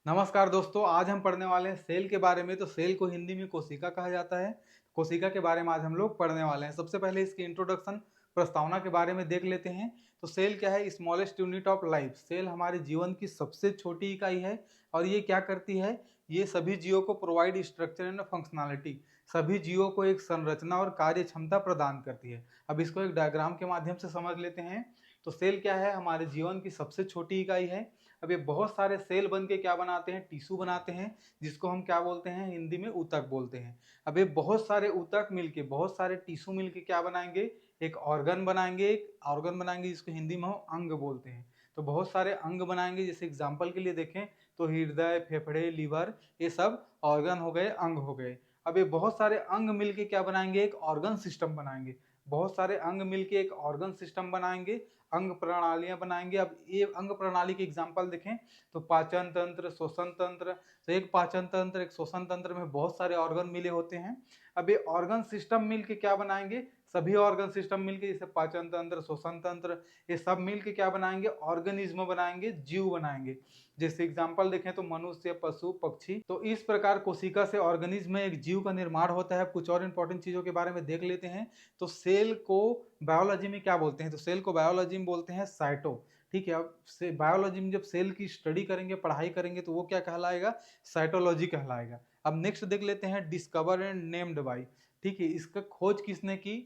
नमस्कार दोस्तों, आज हम पढ़ने वाले हैं सेल के बारे में। तो सेल को हिंदी में कोशिका कहा जाता है। कोशिका के बारे में आज हम लोग पढ़ने वाले हैं। सबसे पहले इसकी इंट्रोडक्शन, प्रस्तावना के बारे में देख लेते हैं। तो सेल क्या है? Smallest unit of life. Cell हमारे जीवन की सबसे छोटी इकाई है और ये क्या करती है? ये सभी जीवों को प्रोवाइड स्ट्रक्चर एंड फंक्शनैलिटी, सभी जीवों को एक संरचना और कार्य क्षमता प्रदान करती है। अब इसको एक डायग्राम के माध्यम से समझ लेते हैं। तो सेल क्या है? हमारे जीवन की सबसे छोटी इकाई है। अब ये बहुत सारे सेल बन के क्या बनाते हैं? टिश्यू बनाते हैं, जिसको हम क्या बोलते हैं? हिंदी में ऊतक बोलते हैं। अब ये बहुत सारे ऊतक मिलके, बहुत सारे टिश्यू मिलके क्या बनाएंगे? एक ऑर्गन बनाएंगे। एक ऑर्गन बनाएंगे जिसको हिंदी में हम अंग बोलते हैं। तो बहुत सारे अंग बनाएंगे। जैसे एग्जाम्पल के लिए देखें तो हृदय, फेफड़े, लीवर, ये सब ऑर्गन हो गए, अंग हो गए। अब ये बहुत सारे अंग मिलके क्या बनाएंगे? एक ऑर्गन सिस्टम बनाएंगे। बहुत सारे अंग मिलके एक ऑर्गन सिस्टम बनाएंगे, अंग प्रणालियां बनाएंगे। अब ये अंग प्रणाली के एग्जाम्पल देखें तो पाचन तंत्र, श्वसन तंत्र। तो एक पाचन तंत्र, एक श्वसन तंत्र में बहुत सारे ऑर्गन मिले होते हैं। अब ये ऑर्गन सिस्टम मिलके क्या बनाएंगे? सभी ऑर्गन सिस्टम मिलके, जैसे पाचन तंत्र, श्वसन तंत्र, ये सब मिलके क्या बनाएंगे? ऑर्गेनिज्म बनाएंगे, जीव बनाएंगे। जैसे एग्जाम्पल देखें तो मनुष्य, पशु, पक्षी। तो इस प्रकार कोशिका से ऑर्गेनिज्म में एक जीव का निर्माण होता है। कुछ और इंपॉर्टेंट चीजों के बारे में देख लेते हैं। तो सेल को बायोलॉजी में क्या बोलते हैं? तो सेल को बायोलॉजी में बोलते हैं साइटो। ठीक है। अब से बायोलॉजी में जब सेल की स्टडी करेंगे, पढ़ाई करेंगे, तो वो क्या कहलाएगा? साइटोलॉजी कहलाएगा। अब नेक्स्ट देख लेते हैं डिस्कवर एंड नेम्ड बाई। ठीक है, इसका खोज किसने की?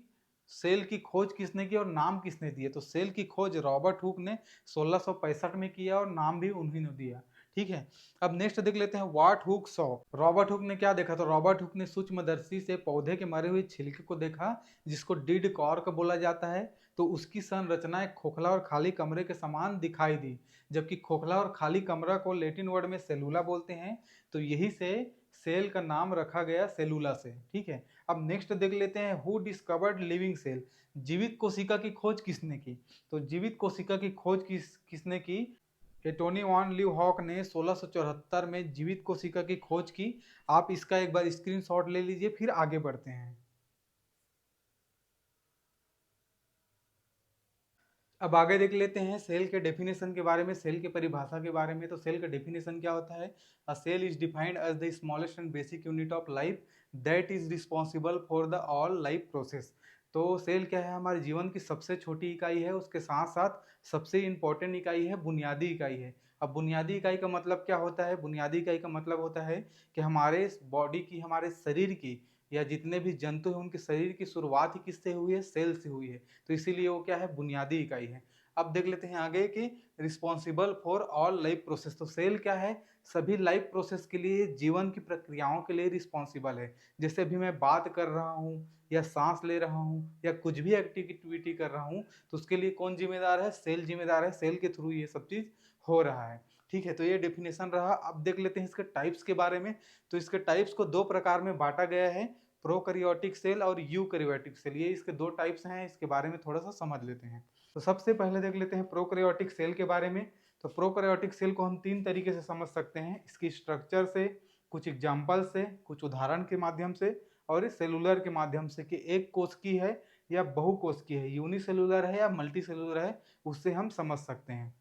सेल की खोज किसने की और नाम किसने दिए? तो सेल की खोज रॉबर्ट हुक ने 1665 में किया और नाम भी उन्हीं ने दिया। ठीक है। अब नेक्स्ट देख लेते हैं what hook saw. Robert Hooke ने क्या देखा? तो रॉबर्ट हुक ने सूक्ष्मदर्शी से पौधे के मरे हुए छिलके को देखा, जिसको डिड कॉर्क बोला जाता है। तो उसकी संरचना एक खोखला और खाली कमरे के समान दिखाई दी। जबकि खोखला और खाली कमरा को लैटिन वर्ड में सेलुला बोलते हैं। तो यही से सेल का नाम रखा गया सेलुला से। ठीक है। अब नेक्स्ट देख लेते हैं हु डिस्कवर्ड लिविंग सेल। जीवित कोशिका की खोज किसने की? तो जीवित कोशिका की खोज किसने की? एटोनी वॉन लीवहॉक ने 1674 में जीवित कोशिका की खोज की। आप इसका एक बार स्क्रीनशॉट ले लीजिए, फिर आगे बढ़ते हैं। अब आगे देख लेते हैं सेल के डेफिनेशन के बारे में, सेल की परिभाषा के बारे में। तो सेल का डेफिनेशन क्या होता है? A cell is defined as the smallest and basic unit of life that is responsible for the all life process. तो सेल क्या है? हमारे जीवन की सबसे छोटी इकाई है, उसके साथ साथ सबसे इंपॉर्टेंट इकाई है, बुनियादी इकाई है। अब बुनियादी इकाई का मतलब क्या होता है? बुनियादी इकाई का मतलब होता है कि हमारे बॉडी की, हमारे शरीर की, या जितने भी जंतु हैं उनके शरीर की शुरुआत ही किससे हुई है? सेल से हुई है। तो इसीलिए वो क्या है? बुनियादी इकाई है। अब देख लेते हैं आगे कि responsible for all life process. तो सेल क्या है? सभी लाइफ प्रोसेस के लिए, जीवन की प्रक्रियाओं के लिए रिस्पॉन्सिबल है। जैसे अभी मैं बात कर रहा हूँ, या सांस ले रहा हूँ, या कुछ भी एक्टिविटी कर रहा हूँ, तो उसके लिए कौन जिम्मेदार है? सेल जिम्मेदार है। सेल के थ्रू ये सब चीज हो रहा है। ठीक है। तो ये डेफिनेशन रहा। अब देख लेते हैं इसके टाइप्स के बारे में। तो इसके टाइप्स को दो प्रकार में बांटा गया है, प्रोकैरियोटिक सेल और यूकैरियोटिक सेल। ये इसके दो टाइप्स हैं। इसके बारे में थोड़ा सा समझ लेते हैं। तो सबसे पहले देख लेते हैं प्रोकैरियोटिक सेल के बारे में। तो प्रोकैरियोटिक सेल को हम तीन तरीके से समझ सकते हैं, इसकी स्ट्रक्चर से, कुछ एग्जाम्पल से, कुछ उदाहरण के माध्यम से, और इस सेलुलर के माध्यम से कि एक कोश की है या बहुकोश की है, यूनिसेलुलर है या मल्टी सेलुलर है, उससे हम समझ सकते हैं।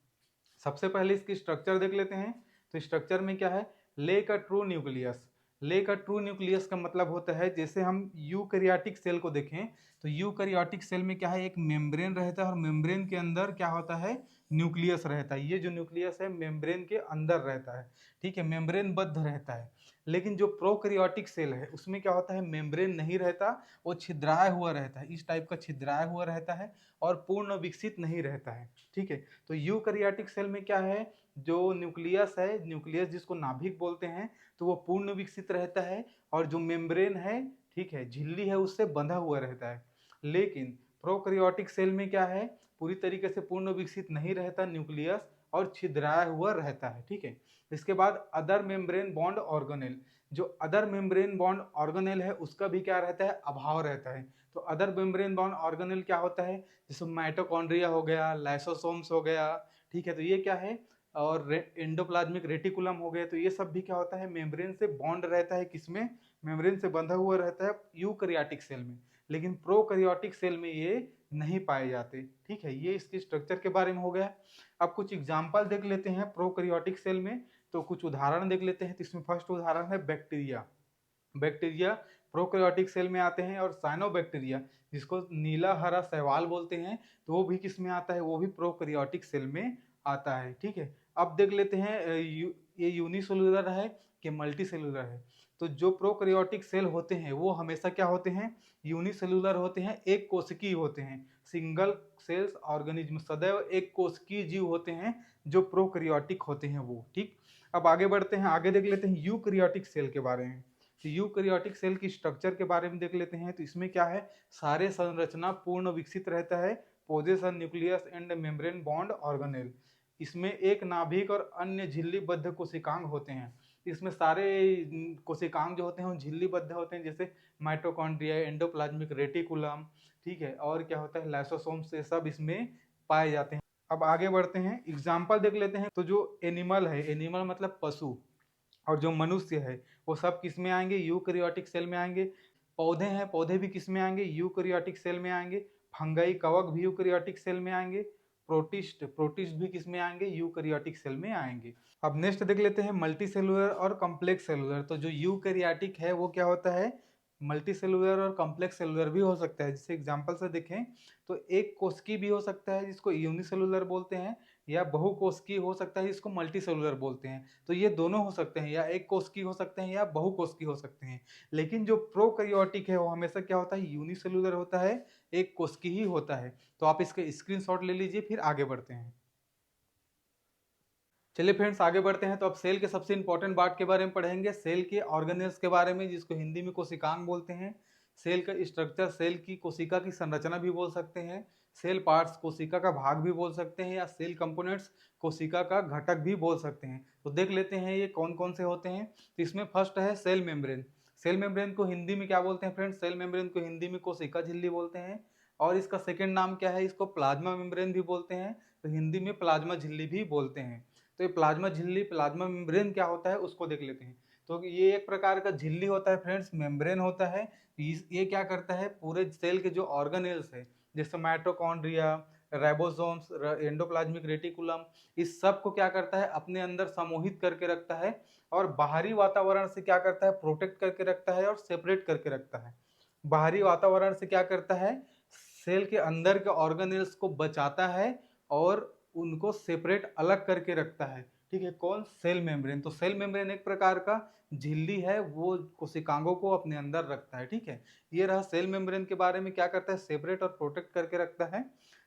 सबसे पहले इसकी स्ट्रक्चर देख लेते हैं। तो स्ट्रक्चर में क्या है? Lake a true nucleus. Lake a true nucleus का मतलब होता है, जैसे हम यूकैरियोटिक सेल को देखें तो यूकैरियोटिक सेल में क्या है? एक मेम्ब्रेन रहता है और मेम्ब्रेन के अंदर क्या होता है? न्यूक्लियस रहता है। ये जो न्यूक्लियस है मेम्ब्रेन के अंदर रहता है। ठीक है, मेम्ब्रेन बद्ध रहता है। लेकिन जो प्रोकैरियोटिक सेल है उसमें क्या होता है? मेम्ब्रेन नहीं रहता, वो छिद्राया हुआ रहता है, इस टाइप का छिद्राया हुआ रहता है और पूर्ण विकसित नहीं रहता है। ठीक है। तो यूकैरियोटिक सेल में क्या है? जो न्यूक्लियस है, न्यूक्लियस जिसको नाभिक बोलते हैं, तो वो पूर्ण विकसित रहता है। और जो मेम्ब्रेन है, ठीक है, झिल्ली है, उससे बंधा हुआ रहता है। लेकिन प्रोकैरियोटिक सेल में क्या है? पूरी तरीके से पूर्ण विकसित नहीं रहता न्यूक्लियस, और छिद्राया हुआ रहता है। ठीक है। इसके बाद अदर मेम्ब्रेन बॉन्ड ऑर्गेनेल। जो अदर मेम्ब्रेन बॉन्ड ऑर्गेनेल है उसका भी क्या रहता है? अभाव रहता है। तो अदर मेम्ब्रेन बॉन्ड ऑर्गेनेल क्या होता है? जैसे माइटोकॉन्ड्रिया हो गया, लाइसोसोम्स हो गया। ठीक है। तो ये क्या है? और एंडोप्लाज्मिक रेटिकुलम हो गया। तो ये सब भी क्या होता है? मेम्ब्रेन से बॉन्ड रहता है। किसमें? मेम्ब्रेन से बंधा हुआ रहता है यूकैरियोटिक सेल में। लेकिन प्रोकैरियोटिक सेल में ये नहीं पाए जाते। ठीक है। ये इसके स्ट्रक्चर के बारे में हो गया। अब कुछ एग्जाम्पल देख लेते हैं प्रोकैरियोटिक सेल में। तो कुछ उदाहरण देख लेते हैं। तो इसमें फर्स्ट उदाहरण है बैक्टीरिया। बैक्टीरिया प्रोकैरियोटिक सेल में आते हैं, और साइनोबैक्टीरिया जिसको नीला हरा शैवाल बोलते हैं, तो वो भी किस में आता है, वो भी प्रोकैरियोटिक सेल में आता है। ठीक है, अब देख लेते हैं ये यूनिसेलुलर है कि मल्टी सेलुलर है। तो जो प्रोकैरियोटिक सेल होते हैं वो हमेशा क्या होते हैं, यूनिसेलुलर होते हैं, एक कोशिकीय होते हैं। सिंगल सेल्स ऑर्गेनिज्म, सदैव एक कोशिकीय जीव होते हैं जो प्रोकैरियोटिक होते हैं वो। ठीक, अब आगे बढ़ते हैं, आगे देख लेते हैं यूकैरियोटिक सेल के बारे में। तो यूकैरियोटिक सेल की स्ट्रक्चर के बारे में देख लेते हैं। तो इसमें क्या है, सारे संरचना पूर्ण विकसित रहता है, possession nucleus and membrane bond organelle. इसमें एक नाभिक और अन्य झिल्लीबद्ध कोशिकांग होते हैं। इसमें सारे कोशिकांग जो होते हैं वो झिल्लीबद्ध होते हैं, जैसे माइटोकॉन्ड्रिया, एंडोप्लाज्मिक रेटिकुलम, ठीक है, और क्या होता है लाइसोसोम, से सब इसमें पाए जाते हैं। अब आगे बढ़ते हैं, एग्जाम्पल देख लेते हैं। तो जो एनिमल है, एनिमल मतलब पशु, और जो मनुष्य है वो सब किस में आएंगे, यूकैरियोटिक सेल में आएंगे। पौधे हैं, पौधे भी किस में आएंगे, यूकैरियोटिक सेल में आएंगे। फंगाई, कवक भी यूकैरियोटिक सेल में आएंगे। प्रोटिस्ट, प्रोटिस्ट भी किस में आएंगे, यूकैरियोटिक सेल में आएंगे। अब नेक्स्ट देख लेते हैं मल्टी सेलुलर और कॉम्प्लेक्स सेलुलर। तो जो यूकैरियोटिक है वो क्या होता है, मल्टी सेलुलर और कॉम्प्लेक्स सेलुलर भी हो सकता है। जैसे एग्जांपल से देखें तो एक कोशिकीय भी हो सकता है जिसको यूनिसेलुलर बोलते हैं, या बहुकोशिकीय हो सकता है जिसको मल्टी सेलुलर बोलते हैं। तो ये दोनों हो सकते हैं, या एक कोशिकीय हो सकते हैं या बहुकोशिकीय हो सकते हैं। लेकिन जो प्रोकैरियोटिक है वो हमेशा क्या होता है, यूनिसेलुलर होता है, एक कोशिकीय ही होता है। तो आप इसके स्क्रीनशॉट ले लीजिए, फिर आगे बढ़ते हैं। चलिए फ्रेंड्स आगे बढ़ते हैं। तो अब सेल के सबसे इंपॉर्टेंट पार्ट के बारे में पढ़ेंगे, सेल के ऑर्गेनेल्स के बारे में, जिसको हिंदी में कोशिकांग बोलते हैं। सेल का स्ट्रक्चर, सेल की कोशिका की संरचना भी बोल सकते हैं। सेल पार्ट्स, कोशिका का भाग भी बोल सकते हैं, या सेल कंपोनेंट्स, कोशिका का घटक भी बोल सकते हैं। तो देख लेते हैं ये कौन कौन से होते हैं। तो इसमें फर्स्ट है सेल मेम्ब्रेन। सेल मेम्ब्रेन को हिंदी में क्या बोलते हैं फ्रेंड्स, सेल मेम्ब्रेन को हिंदी में कोशिका झिल्ली बोलते हैं। और इसका सेकेंड नाम क्या है, इसको प्लाज्मा मेम्ब्रेन भी बोलते हैं, तो हिंदी में प्लाज्मा झिल्ली भी बोलते हैं। तो ये प्लाज्मा झिल्ली, प्लाज्मा मेम्ब्रेन क्या होता है उसको देख लेते हैं। तो ये एक प्रकार का झिल्ली होता है फ्रेंड्स, मेम्ब्रेन होता है। ये क्या करता है, पूरे सेल के जो ऑर्गेनेल्स है, जैसे माइटोकॉन्ड्रिया, राइबोसोम्स, एंडोप्लाज्मिक रेटिकुलम, इस सब को क्या करता है, अपने अंदर समूहित करके रखता है, और बाहरी वातावरण से क्या करता है, प्रोटेक्ट करके रखता है और सेपरेट करके रखता है। बाहरी वातावरण से क्या करता है, सेल के अंदर के ऑर्गेनेल्स को बचाता है और उनको सेपरेट अलग करके रखता है। ठीक है, कौन, सेल मेम्ब्रेन। तो सेल मेम्ब्रेन एक प्रकार का झिल्ली है, वो कोशिकांगों को अपने अंदर रखता है। ठीक है, ये रहा सेल मेम्ब्रेन के बारे में, क्या करता है, सेपरेट और प्रोटेक्ट करके रखता है।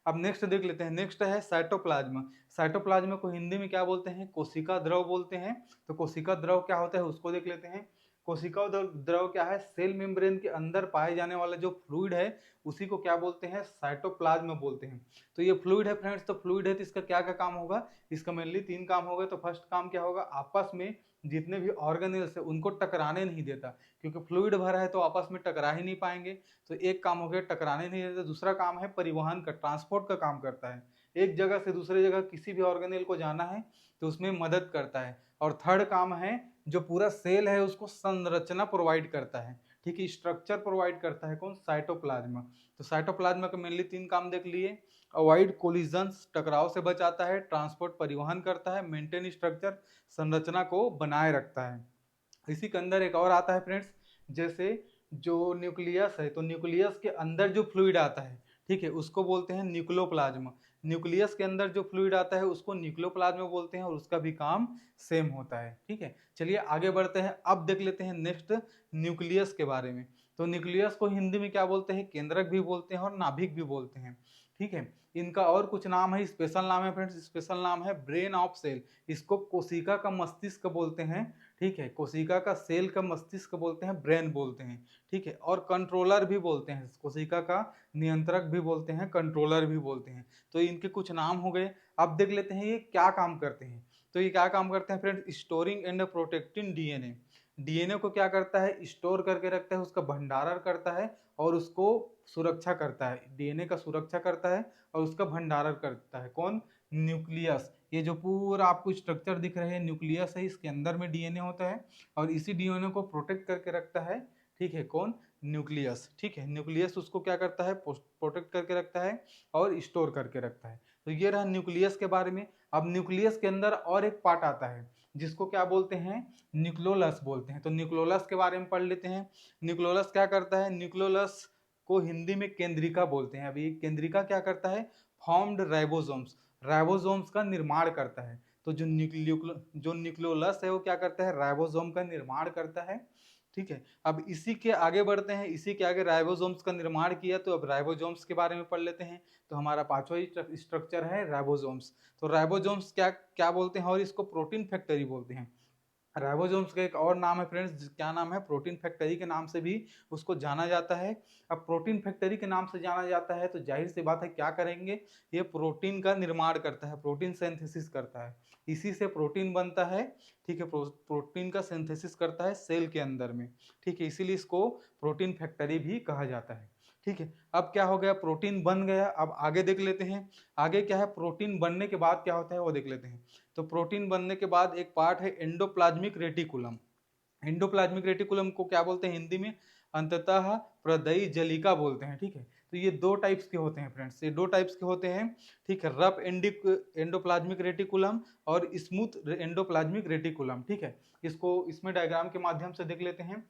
अब नेक्स्ट देख लेते हैं, नेक्स्ट है साइटोप्लाज्म। साइटोप्लाज्म को हिंदी में क्या बोलते हैं, कोशिका द्रव बोलते हैं। तो कोशिका द्रव क्या होता है उसको देख लेते हैं। कोशिका द्रव क्या है, सेल मेम्ब्रेन के अंदर पाए जाने वाला जो फ्लूइड है उसी को क्या बोलते हैं, साइटोप्लाज्म बोलते हैं। तो ये फ्लूइड है फ्रेंड्स, तो फ्लूइड है तो इसका क्या क्या काम होगा, इसका मेनली 3 काम होगा। तो फर्स्ट काम क्या होगा, आपस में जितने भी ऑर्गेनेल्स है उनको टकराने नहीं देता, क्योंकि फ्लूइड भरा है तो आपस में टकरा ही नहीं पाएंगे। तो एक काम हो गया, टकराने नहीं देता। दूसरा काम है परिवहन का, ट्रांसपोर्ट का काम करता है, एक जगह से दूसरे जगह किसी भी ऑर्गेनेल को जाना है तो उसमें मदद करता है। और थर्ड काम है, जो पूरा सेल है उसको संरचना प्रोवाइड करता है। ठीक है, स्ट्रक्चर प्रोवाइड करता है, कौन, साइटोप्लाज्म। तो साइटोप्लाज्म के मेनली 3 काम देख लिए। अवॉइड कोलिजन्स, टकराव से बचाता है, ट्रांसपोर्ट, परिवहन करता है, मेंटेन स्ट्रक्चर, संरचना को बनाए रखता है। इसी के अंदर एक और आता है फ्रेंड्स, जैसे जो न्यूक्लियस है, तो न्यूक्लियस के अंदर जो फ्लूइड आता है, ठीक है, उसको बोलते हैं न्यूक्लियोप्लाज्म। न्यूक्लियस के अंदर जो फ्लूइड आता है उसको न्यूक्लियोप्लाज्म बोलते हैं, और उसका भी काम सेम होता है। ठीक है, चलिए आगे बढ़ते हैं। अब देख लेते हैं नेक्स्ट न्यूक्लियस के बारे में। तो न्यूक्लियस को हिंदी में क्या बोलते हैं, केंद्रक भी बोलते हैं और नाभिक भी बोलते हैं। ठीक है, इनका और कुछ नाम है, स्पेशल नाम है फ्रेंड्स, स्पेशल नाम है ब्रेन ऑफ सेल। इसको कोशिका का मस्तिष्क बोलते हैं। ठीक है, कोशिका का सेल का मस्तिष्क बोलते हैं, ब्रेन बोलते हैं। ठीक है, और कंट्रोलर भी बोलते हैं, कोशिका का नियंत्रक भी बोलते हैं, कंट्रोलर भी बोलते हैं। तो इनके कुछ नाम हो गए। अब देख लेते हैं ये क्या काम करते हैं। तो ये क्या काम करते हैं friends, storing and protecting DNA. DNA को क्या करता है, स्टोर करके रखता है, उसका भंडारण करता है और उसको सुरक्षा करता है। डीएनए का सुरक्षा करता है और उसका भंडारण करता है, कौन, न्यूक्लियस। ये जो पूरा आपको स्ट्रक्चर दिख रहे हैं न्यूक्लियस है, इसके अंदर में डीएनए होता है और इसी डीएनए को प्रोटेक्ट करके रखता है। ठीक है, कौन, न्यूक्लियस। ठीक है, न्यूक्लियस उसको क्या करता है, प्रोटेक्ट करके रखता है और स्टोर करके रखता है। तो ये रहा न्यूक्लियस के बारे में। अब न्यूक्लियस के अंदर और एक पार्ट आता है, जिसको क्या बोलते हैं, न्यूक्लियोलस बोलते हैं। तो न्यूक्लियोलस के बारे में पढ़ लेते हैं। न्यूक्लियोलस क्या करता है, न्यूक्लियोलस को हिंदी में केंद्रिका बोलते हैं। अभी केंद्रिका क्या करता है, फॉर्म्ड राइबोसोम्स, राइबोसोम्स का निर्माण करता है। तो जो न्यूक्लियोलस है वो क्या करता है, राइबोसोम का निर्माण करता है। ठीक है, अब इसी के आगे बढ़ते हैं, इसी के आगे राइबोसोम्स का निर्माण किया, तो अब राइबोसोम्स के बारे में पढ़ लेते हैं। तो हमारा पांचवा स्ट्रक्चर है राइबोसोम्स। तो राइबोसोम्स क्या क्या बोलते हैं, और इसको प्रोटीन फैक्ट्री बोलते हैं। राइबोसोम्स का एक और नाम है फ्रेंड्स, क्या नाम है, प्रोटीन फैक्ट्री के नाम से भी उसको जाना जाता है। अब प्रोटीन फैक्ट्री के नाम से जाना जाता है तो जाहिर सी बात है क्या करेंगे, ये प्रोटीन का निर्माण करता है, प्रोटीन सिंथेसिस करता है, इसी से प्रोटीन बनता है। ठीक है, प्रोटीन का सिंथेसिस करता है सेल के अंदर में। ठीक है, इसीलिए इसको प्रोटीन फैक्ट्री भी कहा जाता है। ठीक है, अब क्या हो गया, प्रोटीन बन गया। अब आगे देख लेते हैं, आगे क्या है, प्रोटीन बनने के बाद क्या होता है वो देख लेते हैं। तो प्रोटीन बनने के बाद एक पार्ट है एंडोप्लाज्मिक रेटिकुलम। एंडोप्लाज्मिक रेटिकुलम को क्या बोलते हैं हिंदी में, अंततः प्रदयी जलिका बोलते हैं। ठीक है, तो ये दो टाइप्स के होते हैं फ्रेंड्स, ये दो टाइप्स के होते हैं। ठीक है, रफ एंडोप्लाज्मिक रेटिकुलम और स्मूथ एंडोप्लाज्मिक रेटिकुलम। ठीक है, इसको इसमें डायग्राम के माध्यम से देख लेते हैं।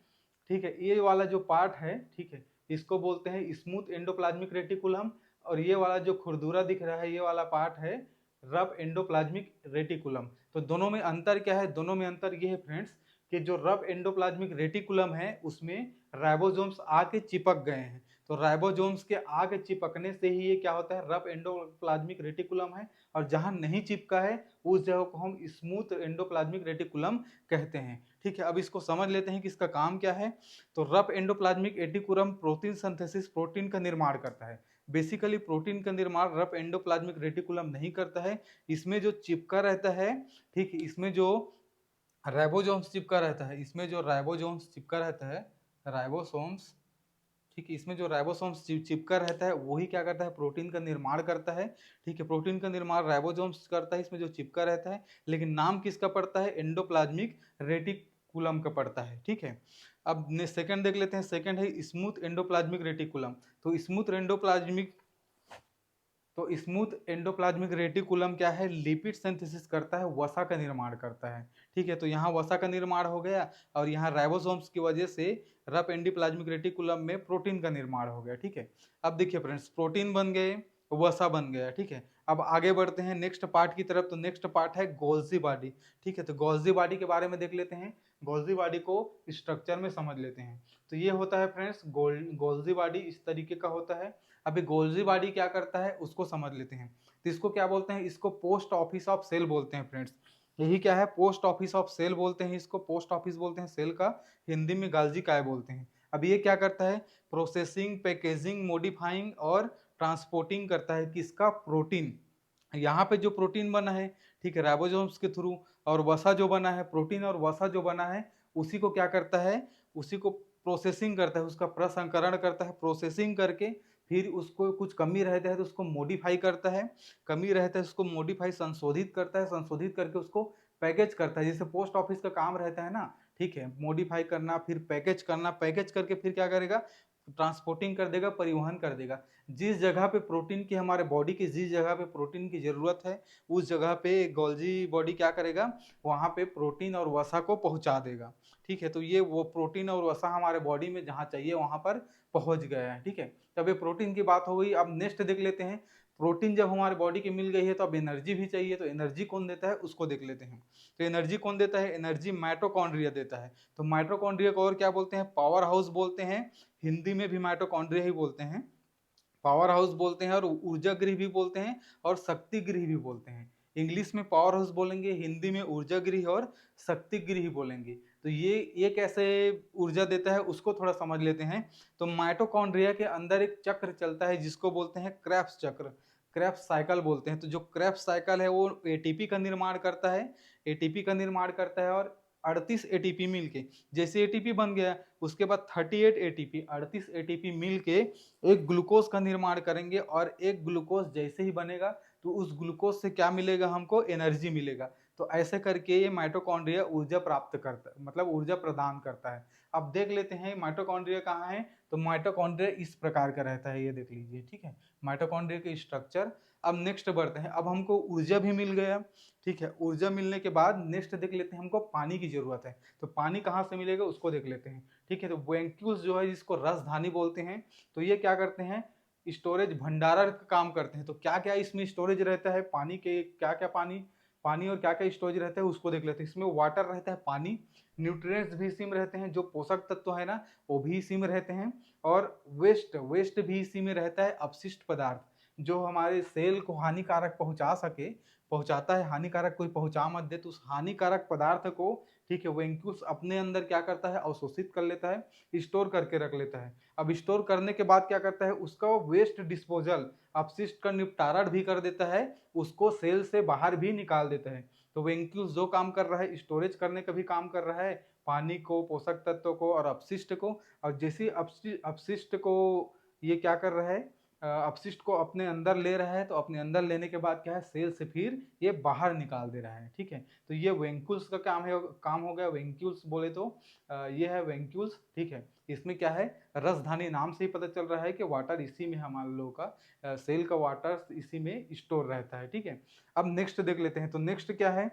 ठीक है, ये वाला जो पार्ट है, ठीक है, इसको बोलते हैं स्मूथ एंडोप्लाज्मिक रेटिकुलम, और ये वाला जो खुरदुरा दिख रहा है ये वाला पार्ट है रफ एंडोप्लाज्मिक रेटिकुलम। तो दोनों में अंतर क्या है, दोनों में अंतर ये है फ्रेंड्स कि जो रफ एंडोप्लाज्मिक रेटिकुलम है उसमें राइबोसोम्स आके चिपक गए हैं। तो राइबोसोम्स के आगे चिपकने से ही ये क्या होता है, रफ एंडोप्लाज्मिक रेटिकुलम है। और जहां नहीं चिपका है उस जगह को हम स्मूथ एंडोप्लाज्मिक रेटिकुलम कहते हैं। ठीक है, अब इसको समझ लेते हैं कि इसका काम क्या है। तो rough endoplasmic reticulum protein synthesis, protein का निर्माण करता है। बेसिकली प्रोटीन का निर्माण रफ एंडोप्लाज्मिक रेटिकुलम नहीं करता है, इसमें जो चिपका रहता है, ठीक है, इसमें जो राइबोसोम्स चिपका रहता है, इसमें जो राइबोसोम्स चिपका रहता है, राइबोसोम्स, ठीक है, इसमें जो राइबोसोम्स चिपका रहता है वही क्या करता है, प्रोटीन का निर्माण करता है। ठीक है, प्रोटीन का निर्माण राइबोसोम्स करता है, इसमें जो चिपका रहता है। लेकिन नाम किसका पड़ता है, एंडोप्लाज्मिक रेटिकुलम का पड़ता है। ठीक है, अब सेकंड देख लेते हैं, सेकंड है स्मूथ एंडोप्लाज्मिक रेटिकुलम। तो स्मूथ एंडोप्लाज्मिक रेटिकुलम क्या है, लिपिड सिंथेसिस करता है, वसा का निर्माण करता है। ठीक है, तो यहाँ वसा का निर्माण हो गया, और यहाँ राइबोसोम्स की वजह से रफ एंडोप्लाज्मिक रेटिकुलम में प्रोटीन का निर्माण हो गया। ठीक है, अब देखिए फ्रेंड्स, प्रोटीन बन गए, वसा बन गया। ठीक है, अब आगे बढ़ते हैं नेक्स्ट पार्ट की तरफ। तो नेक्स्ट पार्ट है गोल्जी बॉडी। ठीक है, तो गोल्जी बॉडी के बारे में देख लेते हैं, गोल्जी बॉडी को स्ट्रक्चर में समझ लेते हैं। तो ये होता है फ्रेंड्स गोल्जी बॉडी इस तरीके का होता है। अभी गोल्जी बॉडी क्या करता है उसको समझ लेते हैं। तो इसको क्या बोलते हैं, इसको पोस्ट ऑफिस ऑफ सेल बोलते हैं फ्रेंड्स। यही क्या है, पोस्ट ऑफिस ऑफ सेल बोलते हैं इसको, पोस्ट ऑफिस बोलते हैं सेल का, हिंदी में गाल्जी काय बोलते हैं। अब ये क्या करता है, प्रोसेसिंग, पैकेजिंग, मॉडिफाइंग और ट्रांसपोर्टिंग करता है किसका, प्रोटीन। यहाँ पे जो प्रोटीन बना है, ठीक है, राइबोसोम्स के थ्रू, और वसा जो बना है, प्रोटीन और वसा जो बना है उसी को क्या करता है, उसी को प्रोसेसिंग करता है, उसका प्रसंस्करण करता है, प्रोसेसिंग करके फिर उसको कुछ कमी रहता है तो उसको मॉडिफाई करता है, कमी रहता है उसको मॉडिफाई संशोधित करता है, संशोधित करके उसको पैकेज करता है। जैसे पोस्ट ऑफिस का काम रहता है ना, ठीक है, मॉडिफाई करना, फिर पैकेज करना, पैकेज करके फिर क्या करेगा, ट्रांसपोर्टिंग कर देगा, परिवहन कर देगा। जिस जगह पे प्रोटीन की, हमारे बॉडी की जिस जगह पे प्रोटीन की जरूरत है उस जगह पे गोल्जी बॉडी क्या करेगा, वहाँ पे प्रोटीन और वसा को पहुँचा देगा। ठीक है, तो ये वो प्रोटीन और वसा हमारे बॉडी में जहाँ चाहिए वहाँ पर पहुँच गया है। ठीक है, तब ये प्रोटीन की बात हो गई। अब नेक्स्ट देख लेते हैं, प्रोटीन जब हमारे बॉडी की मिल गई है तो अब एनर्जी भी चाहिए, तो एनर्जी कौन देता है उसको देख लेते हैं। तो एनर्जी कौन देता है, एनर्जी माइटोकॉन्ड्रिया देता है। तो माइटोकॉन्ड्रिया को और क्या बोलते हैं, पावर हाउस बोलते हैं, हिंदी में भी माइटोकॉन्ड्रिया ही बोलते हैं, पावर हाउस बोलते हैं, और ऊर्जा गृह भी बोलते हैं, और शक्ति गृह भी बोलते हैं। इंग्लिश में पावर हाउस बोलेंगे, हिंदी में ऊर्जा गृह और शक्ति गृह बोलेंगे। तो ये कैसे ऊर्जा देता है उसको थोड़ा समझ लेते हैं। तो माइटोकॉन्ड्रिया के अंदर एक चक्र चलता है जिसको बोलते हैं क्रेब्स चक्र, क्रेब्स साइकिल बोलते हैं। तो जो क्रेब्स साइकिल है वो एटीपी का निर्माण करता है, एटीपी का निर्माण करता है, और 38 एटीपी मिलके, जैसे एटीपी बन गया उसके बाद 38 एटीपी, 38 एटीपी मिलके एक ग्लूकोज का निर्माण करेंगे, और एक ग्लूकोज जैसे ही बनेगा तो उस ग्लूकोज से क्या मिलेगा, हमको एनर्जी मिलेगा। तो ऐसे करके ये माइटोकॉन्ड्रिया ऊर्जा प्राप्त करता है, मतलब ऊर्जा प्रदान करता है। अब देख लेते हैं माइटोकॉन्ड्रिया कहाँ है। तो माइटोकॉन्ड्रिया इस प्रकार का रहता है, ये देख लीजिए। ठीक है, माइटोकॉन्ड्रिया के स्ट्रक्चर, अब नेक्स्ट बढ़ते हैं, अब हमको ऊर्जा भी मिल गया, ठीक है। ऊर्जा मिलने के बाद नेक्स्ट देख लेते हैं हमको पानी की जरूरत है, तो पानी कहाँ से मिलेगा उसको देख लेते हैं, ठीक है। तो वेंक्यूल्स जो है जिसको रसधानी बोलते हैं, तो ये क्या करते हैं, स्टोरेज भंडारण का काम करते हैं। तो क्या क्या इसमें स्टोरेज रहता है, पानी के क्या क्या पानी और क्या क्या स्टोरेज रहता है उसको देख लेते हैं। इसमें वाटर रहता है, पानी, न्यूट्रिएंट्स भी इसी में रहते हैं, जो पोषक तत्व है ना वो भी इसी में रहते हैं, और वेस्ट भी इसी में रहता है, अपशिष्ट पदार्थ जो हमारे सेल को हानिकारक पहुंचाता है, हानिकारक कोई पहुंचा मत दे, तो उस हानिकारक पदार्थ को, ठीक है, वेंक्यूल्स अपने अंदर क्या करता है, अवशोषित कर लेता है, स्टोर करके रख लेता है। अब स्टोर करने के बाद क्या करता है, उसका वेस्ट डिस्पोजल, अपशिष्ट का निपटारण भी कर देता है, उसको सेल से बाहर भी निकाल देता है। तो वेंक्यूल्स जो काम कर रहा है, स्टोरेज करने का भी काम कर रहा है, पानी को, पोषक तत्व को और अपशिष्ट को। और जैसे अपशिष्ट को ये क्या कर रहा है, अपशिष्ट को अपने अंदर ले रहा है, तो अपने अंदर लेने के बाद क्या है, सेल से फिर ये बाहर निकाल दे रहा है, ठीक है। तो ये वेंक्यूल्स का काम हो गया। वेंक्यूल्स बोले तो ये है वेंक्यूल्स, ठीक है। इसमें क्या है, रसधानी, नाम से ही पता चल रहा है कि वाटर इसी में, हमारे लोगों का सेल का वाटर इसी में स्टोर रहता है, ठीक है। अब नेक्स्ट देख लेते हैं, तो नेक्स्ट क्या है,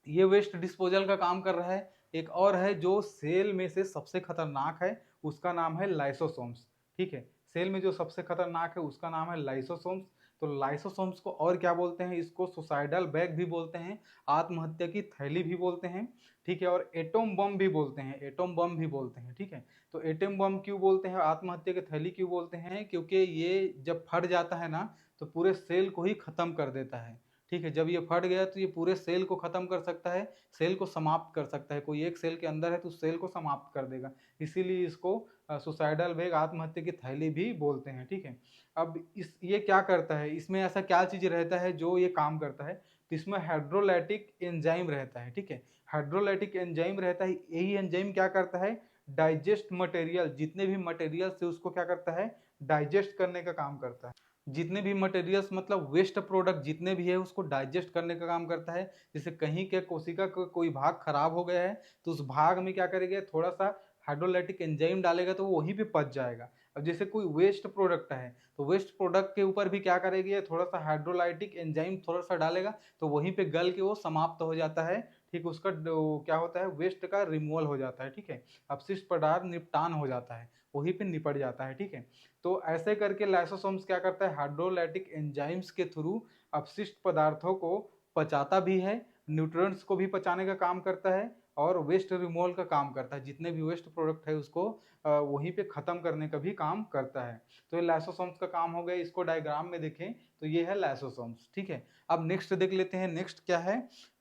ये वेस्ट डिस्पोजल का काम कर रहा है। एक और है जो सेल में से सबसे खतरनाक है, उसका नाम है लाइसोसोम्स, ठीक है। सेल में जो सबसे खतरनाक है उसका नाम है लाइसोसोम्स। तो लाइसोसोम्स को और क्या बोलते हैं, इसको सुसाइडल बैग भी बोलते हैं, आत्महत्या की थैली भी बोलते हैं, ठीक है, और एटम बम भी बोलते हैं, एटम बम भी बोलते हैं, ठीक है। तो एटम बम क्यों बोलते हैं, आत्महत्या की थैली क्यों बोलते हैं, क्योंकि ये जब फट जाता है ना तो पूरे सेल को ही खत्म कर देता है, ठीक है। जब ये फट गया तो ये पूरे सेल को खत्म कर सकता है, सेल को समाप्त कर सकता है। कोई एक सेल के अंदर है तो सेल को समाप्त कर देगा, इसीलिए इसको सुसाइडल वेग, आत्महत्या की थैली भी बोलते हैं, ठीक है। अब ये क्या करता है, इसमें ऐसा क्या चीज रहता है जो ये काम करता है, तो इसमें हाइड्रोलाइटिक एंजाइम रहता है, ठीक है। हाइड्रोलाइटिक एंजाइम रहता है, यही एंजाइम क्या करता है, डाइजेस्ट मटेरियल, जितने भी मटेरियल से उसको क्या करता है, डाइजेस्ट करने का काम करता है। जितने भी मटेरियल्स मतलब वेस्ट प्रोडक्ट जितने भी है उसको डाइजेस्ट करने का काम करता है। जैसे कहीं के कोशिका का कोई भाग खराब हो गया है तो उस भाग में क्या करेगा, थोड़ा सा हाइड्रोलाइटिक एंजाइम डालेगा तो वो वहीं पे पच जाएगा। अब जैसे कोई वेस्ट प्रोडक्ट है तो वेस्ट प्रोडक्ट के ऊपर भी क्या करेगी, थोड़ा सा हाइड्रोलाइटिक एंजाइम थोड़ा सा डालेगा तो वहीं पे गल के वो समाप्त हो जाता है, ठीक। उसका क्या होता है, वेस्ट का रिमूवल हो जाता है, ठीक है। अपशिष्ट पदार्थ निपटान हो जाता है, वहीं पे निपट जाता है, ठीक है। तो ऐसे करके लाइसोसोम्स क्या करता है, हाइड्रोलाइटिक एंजाइम्स के थ्रू अपशिष्ट पदार्थों को पचाता भी है, न्यूट्रिएंट्स को भी पचाने का काम करता है, और वेस्ट रिमूवल का काम करता है, जितने भी वेस्ट प्रोडक्ट है उसको वहीं पे खत्म करने का भी काम करता है। तो ये लाइसोसोम्स का काम हो गया। इसको डायग्राम में देखें तो ये है लाइसोसोम्स, ठीक है। अब नेक्स्ट देख लेते हैं, नेक्स्ट क्या है,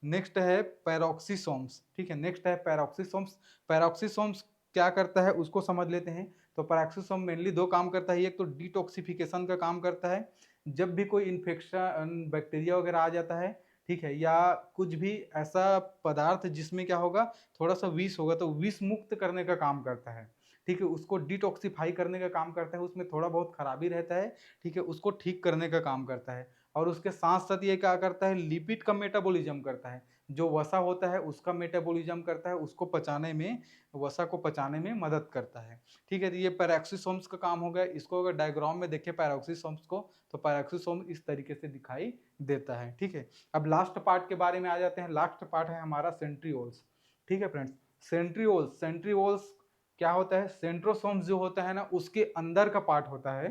नेक्स्ट है पैरोक्सीसोम्स, ठीक है। नेक्स्ट है पैरोक्सीसोम्स। पैरोक्सीसोम्स क्या करता है उसको समझ लेते हैं। तो पैरोक्सीसोम मेनली दो काम करता है, एक तो डिटॉक्सिफिकेशन का काम करता है, जब भी कोई इन्फेक्शन बैक्टीरिया वगैरह आ जाता है, ठीक है, या कुछ भी ऐसा पदार्थ जिसमें क्या होगा, थोड़ा सा विष होगा, तो विष मुक्त करने का काम करता है, ठीक है। उसको डिटॉक्सिफाई करने का काम करता है, उसमें थोड़ा बहुत खराबी रहता है, ठीक है, उसको ठीक करने का काम करता है। और उसके साथ साथ ये क्या करता है, लिपिड का मेटाबॉलिज्म करता है, जो वसा होता है उसका मेटाबॉलिज्म करता है, उसको पचाने में, वसा को पचाने में मदद करता है, ठीक है। तो ये पैरोक्सीसोम्स का काम हो गया। इसको अगर डायग्राम में देखें पैरोक्सीसोम्स को, तो पैरोक्सीसोम इस तरीके से दिखाई देता है, ठीक है। अब लास्ट पार्ट के बारे में आ जाते हैं। लास्ट पार्ट है हमारा सेंट्रियोल्स, ठीक है फ्रेंड्स। सेंट्रियोल्स क्या होता है, सेंट्रोसोम्स जो होता है ना उसके अंदर का पार्ट होता है।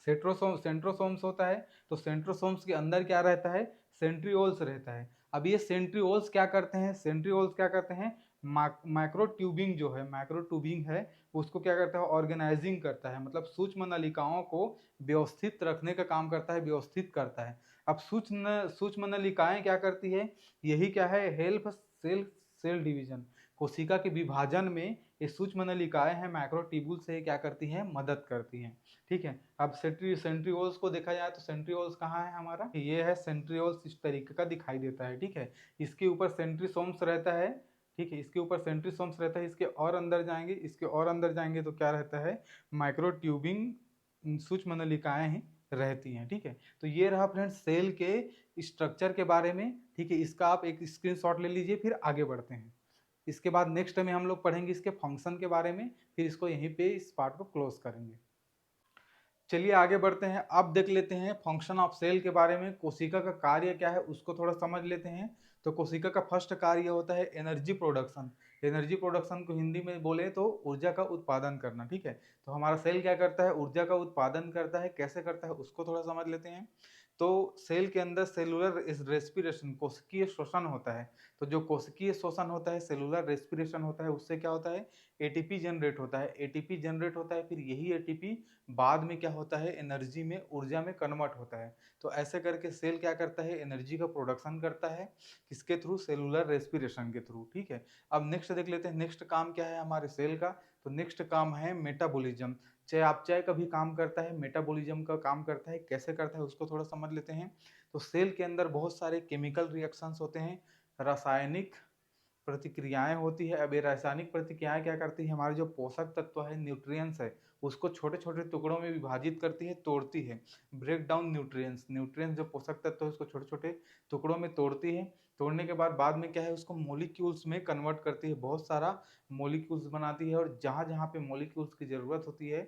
सेंट्रोसोम्स होता है, तो सेंट्रोसोम्स के अंदर क्या रहता है, सेंट्रियोल्स रहता है। अब ये सेंट्रियोल्स क्या करते हैं, सेंट्रियोल्स क्या करते हैं, माइक्रोट्यूबिंग जो है, माइक्रोट्यूबिंग है, उसको क्या करता है, ऑर्गेनाइजिंग करता है, मतलब सूक्ष्म नलिकाओं को व्यवस्थित रखने का काम करता है, व्यवस्थित करता है। अब सूक्ष्म नलिकाएं क्या करती है, यही क्या है, हेल्प सेल डिवीजन, कोशिका के विभाजन में ये सूक्ष्म नलिकाएं हैं, माइक्रोट्यूब्यूल से क्या करती हैं, मदद करती हैं, ठीक है। अब सेंट्रियोल्स को देखा जाए तो सेंट्रियोल्स कहाँ है हमारा, ये है सेंट्रियोल्स, इस तरीके का दिखाई देता है, ठीक है। इसके ऊपर सेंट्रीसोम्स रहता है, ठीक है, इसके ऊपर सेंट्रीसोम्स रहता है। इसके और अंदर जाएंगे, इसके और अंदर जाएंगे तो क्या रहता है, माइक्रोट्यूबिंग सूक्ष्म नलिकाएं ही रहती हैं, ठीक है। तो ये रहा फ्रेंड्स सेल के स्ट्रक्चर के बारे में, ठीक है। इसका आप एक स्क्रीनशॉट ले लीजिए, फिर आगे बढ़ते हैं। इसके बाद नेक्स्ट में हम लोग पढ़ेंगे इसके फंक्शन के बारे में, फिर इसको यहीं पे इस पार्ट को क्लोज करेंगे। चलिए आगे बढ़ते हैं। अब देख लेते हैं फंक्शन ऑफ सेल के बारे में। कोशिका का कार्य क्या है उसको थोड़ा समझ लेते हैं। तो कोशिका का फर्स्ट कार्य होता है एनर्जी प्रोडक्शन। एनर्जी प्रोडक्शन को हिंदी में बोले तो ऊर्जा का उत्पादन करना, ठीक है। तो हमारा सेल क्या करता है, ऊर्जा का उत्पादन करता है। कैसे करता है उसको थोड़ा समझ लेते हैं। तो सेल के अंदर सेलुलर रेस्पिरेशन, कोशिकीय श्वसन होता है। तो जो कोशिकीय श्वसन होता है, सेलुलर रेस्पिरेशन होता है, उससे क्या होता है, एटीपी जनरेट होता है। एटीपी जनरेट होता है, फिर यही एटीपी बाद में क्या होता है, एनर्जी में, ऊर्जा में कन्वर्ट होता है। तो ऐसे करके सेल क्या करता है, एनर्जी का प्रोडक्शन करता है। किसके थ्रू, सेलुलर रेस्पिरेशन के थ्रू, ठीक है। अब नेक्स्ट देख लेते हैं, नेक्स्ट काम क्या है हमारे सेल का। तो नेक्स्ट काम है मेटाबॉलिज्म। चाहे का भी काम करता है, मेटाबॉलिज्म का काम करता है। कैसे करता है उसको थोड़ा समझ लेते हैं। तो सेल के अंदर बहुत सारे केमिकल रिएक्शंस होते हैं, रासायनिक प्रतिक्रियाएं होती है। अब ये रासायनिक प्रतिक्रियाएं क्या करती है, हमारे जो पोषक तत्व है, न्यूट्रिएंट्स है, उसको छोटे छोटे टुकड़ों में विभाजित करती है, तोड़ती है। ब्रेक डाउन न्यूट्रिएंट्स, न्यूट्रिएंट्स जो पोषक तत्व है उसको छोटे छोटे टुकड़ों में तोड़ती है। तोड़ने के बाद में क्या है, उसको मॉलिक्यूल्स में कन्वर्ट करती है। बहुत सारा मॉलिक्यूल्स बनाती है, और जहाँ जहाँ पे मॉलिक्यूल्स की जरूरत होती है,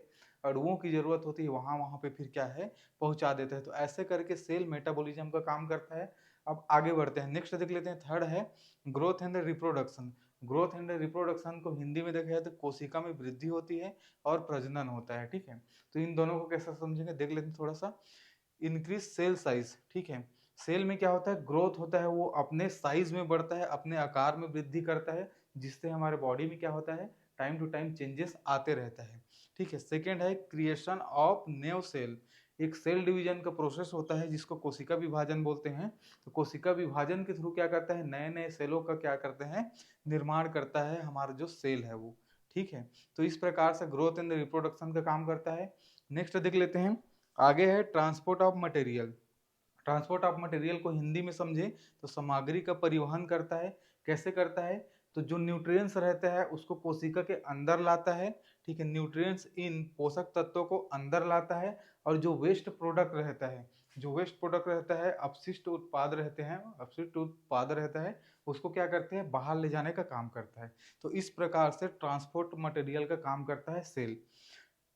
अणुओं की जरूरत होती है, वहाँ वहाँ पे फिर क्या है, पहुँचा देता है। तो ऐसे करके सेल मेटाबॉलिज्म का काम करता है। अब आगे बढ़ते हैं, नेक्स्ट देख लेते हैं। थर्ड है growth and reproduction. Growth and reproduction को हिंदी में देखा जाए तो कोशिका में वृद्धि होती है और प्रजनन होता है, ठीक है। तो इन दोनों को कैसे समझेंगे, देख लेते हैं थोड़ा सा। इंक्रीज सेल साइज, ठीक है। सेल में क्या होता है, ग्रोथ होता है, वो अपने साइज में बढ़ता है, अपने आकार में वृद्धि करता है, जिससे हमारे बॉडी में क्या होता है, टाइम टू टाइम चेंजेस आते रहता है, ठीक है। सेकेंड है क्रिएशन ऑफ न्यू सेल। एक सेल डिवीजन का प्रोसेस होता है जिसको कोशिका विभाजन बोलते हैं। तो कोशिका विभाजन के थ्रू क्या करता है, नए नए सेलों का क्या करते हैं, निर्माण करता है हमारा जो सेल है वो, ठीक है। तो इस प्रकार से ग्रोथ एंड रिप्रोडक्शन का काम करता है। नेक्स्ट देख लेते हैं, आगे है transport of material. Transport of material को हिंदी में समझे तो सामग्री का परिवहन करता है। कैसे करता है, तो जो न्यूट्रिएंट्स रहता है उसको कोशिका के अंदर लाता है, ठीक है। न्यूट्रिएंट्स इन पोषक तत्वों को अंदर लाता है, और जो वेस्ट प्रोडक्ट रहता है, जो वेस्ट प्रोडक्ट रहता है, अपशिष्ट उत्पाद रहते हैं, अपशिष्ट उत्पाद रहता है, उसको क्या करते हैं, बाहर ले जाने का काम करता है। तो इस प्रकार से ट्रांसपोर्ट मटेरियल का काम करता है सेल।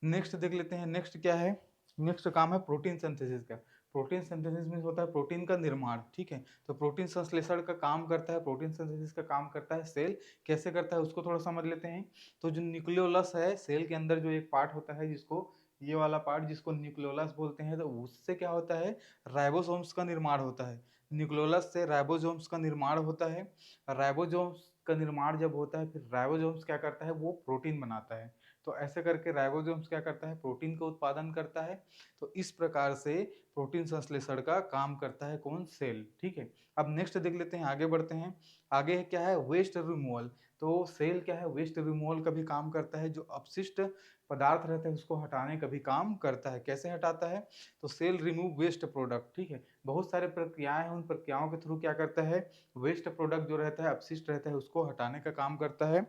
नेक्स्ट देख लेते हैं, नेक्स्ट क्या है, नेक्स्ट काम है प्रोटीन सिंथेसिस का। प्रोटीन सिंथेसिस में होता है प्रोटीन का निर्माण, ठीक है। तो प्रोटीन संश्लेषण का काम करता है, प्रोटीन सिंथेसिस का काम करता है सेल। कैसे करता है उसको थोड़ा समझ लेते हैं। तो जो न्यूक्लियोलस है, सेल के अंदर जो एक पार्ट होता है, जिसको ये वाला पार्ट जिसको न्यूक्लियोलस बोलते हैं, तो उससे क्या होता है, राइबोसोम्स का निर्माण होता है। न्यूक्लियोलस से राइबोसोम्स का निर्माण होता है। राइबोसोम्स का निर्माण जब होता है, फिर राइबोसोम्स क्या करता है, वो प्रोटीन बनाता है। तो ऐसे करके राइबोसोम्स क्या करता है, प्रोटीन का उत्पादन करता है। तो इस प्रकार से प्रोटीन संश्लेषण का काम करता है कौन, सेल, ठीक है। अब नेक्स्ट देख लेते हैं, आगे बढ़ते हैं। आगे क्या है, वेस्ट रिमूवल। तो सेल क्या है, वेस्ट रिमूवल का भी काम करता है। जो अपशिष्ट पदार्थ रहता है उसको हटाने का भी काम करता है। कैसे हटाता है, तो सेल रिमूव वेस्ट प्रोडक्ट, ठीक है। बहुत सारे प्रक्रियाएं हैं, उन प्रक्रियाओं के थ्रू क्या करता है, वेस्ट प्रोडक्ट जो रहता है, अपशिष्ट रहता है, उसको हटाने का काम करता है,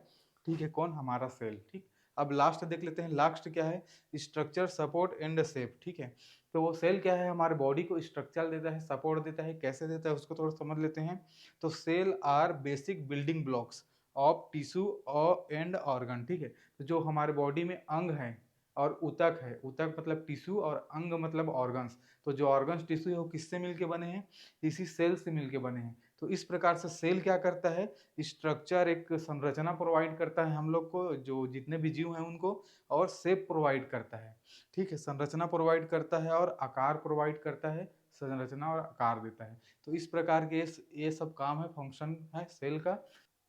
ठीक है। कौन, हमारा सेल, ठीक। अब लास्ट देख लेते हैं, लास्ट क्या है, स्ट्रक्चर सपोर्ट एंड शेप, ठीक है। तो वो सेल क्या है, हमारे बॉडी को स्ट्रक्चर देता है, सपोर्ट देता है। कैसे देता है उसको थोड़ा समझ लेते हैं। तो cell are basic building blocks of tissue और एंड ऑर्गन, ठीक है। तो जो हमारे बॉडी में अंग है और ऊतक है, ऊतक मतलब टिश्यू और अंग मतलब ऑर्गन्स। तो जो ऑर्गन्स टिश्यू है वो किससे मिलके बने हैं, इसी सेल से मिलके बने हैं। तो इस प्रकार से सेल क्या करता है, स्ट्रक्चर, एक संरचना प्रोवाइड करता है हम लोग को, जो जितने भी जीव हैं उनको, और शेप प्रोवाइड करता है, ठीक है। संरचना प्रोवाइड करता है और आकार प्रोवाइड करता है, संरचना और आकार देता है। तो इस प्रकार के ये सब काम है, फंक्शन है सेल का।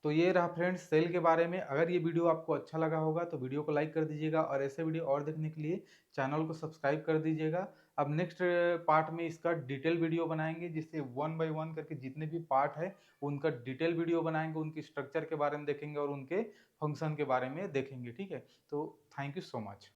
तो ये रहा फ्रेंड्स सेल के बारे में। अगर ये वीडियो आपको अच्छा लगा होगा तो वीडियो को लाइक कर दीजिएगा, और ऐसे वीडियो और देखने के लिए चैनल को सब्सक्राइब कर दीजिएगा। अब नेक्स्ट पार्ट में इसका डिटेल वीडियो बनाएंगे, जिससे 1 बाय 1 करके जितने भी पार्ट है उनका डिटेल वीडियो बनाएंगे, उनकी स्ट्रक्चर के बारे में देखेंगे और उनके फंक्शन के बारे में देखेंगे, ठीक है। तो थैंक यू सो मच।